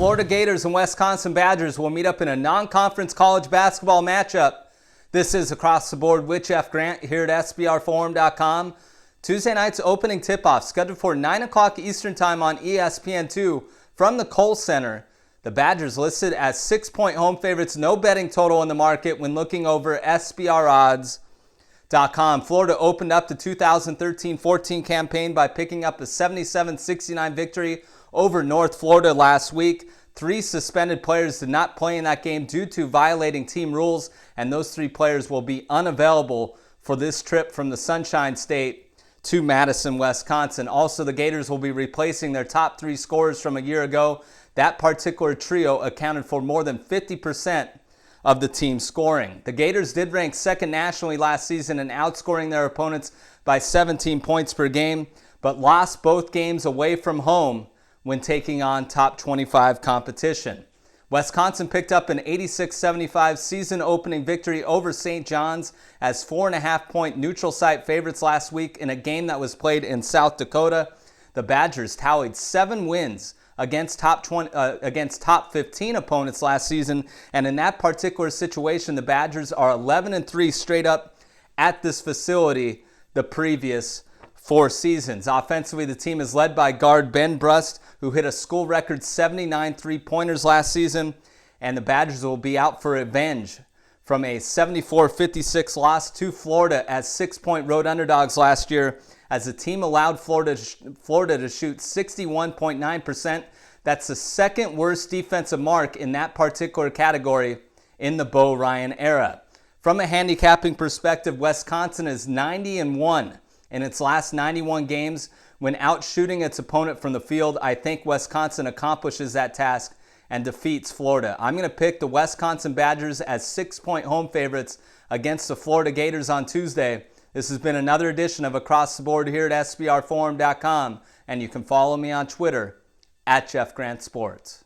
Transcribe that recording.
Florida Gators and Wisconsin Badgers will meet up in a non-conference college basketball matchup. This is Across the Board with Jeff Grant here at SBRforum.com. Tuesday night's opening tip-off scheduled for 9 o'clock Eastern Time on ESPN2 from the Kohl Center. The Badgers listed as 6-point home favorites, no betting total in the market when looking over SBRodds.com. Florida opened up the 2013-14 campaign by picking up a 77-69 victory over North Florida last week. 3 suspended players did not play in that game due to violating team rules, and those 3 players will be unavailable for this trip from the Sunshine State to Madison, Wisconsin. Also, the Gators will be replacing their top 3 scorers from a year ago. That particular trio accounted for more than 50% of the team's scoring. The Gators did rank second nationally last season in outscoring their opponents by 17 points per game, but lost both games away from home when taking on top 25 competition. Wisconsin picked up an 86-75 season opening victory over St. John's as 4.5-point neutral site favorites last week in a game that was played in South Dakota. The Badgers tallied 7 wins against top 15 opponents last season, and in that particular situation, the Badgers are 11-3 straight up at this facility the previous 4 seasons. Offensively, the team is led by guard Ben Brust, who hit a school record 79 three-pointers last season, and the Badgers will be out for revenge from a 74-56 loss to Florida as 6-point road underdogs last year, as the team allowed Florida to shoot 61.9%. That's the second worst defensive mark in that particular category in the Bo Ryan era. From a handicapping perspective, Wisconsin is 90-1 in its last 91 games when out shooting its opponent from the field. I think Wisconsin accomplishes that task and defeats Florida. I'm going to pick the Wisconsin Badgers as 6-point home favorites against the Florida Gators on Tuesday. This has been another edition of Across the Board here at SBRforum.com, and you can follow me on Twitter at Jeff Grant Sports.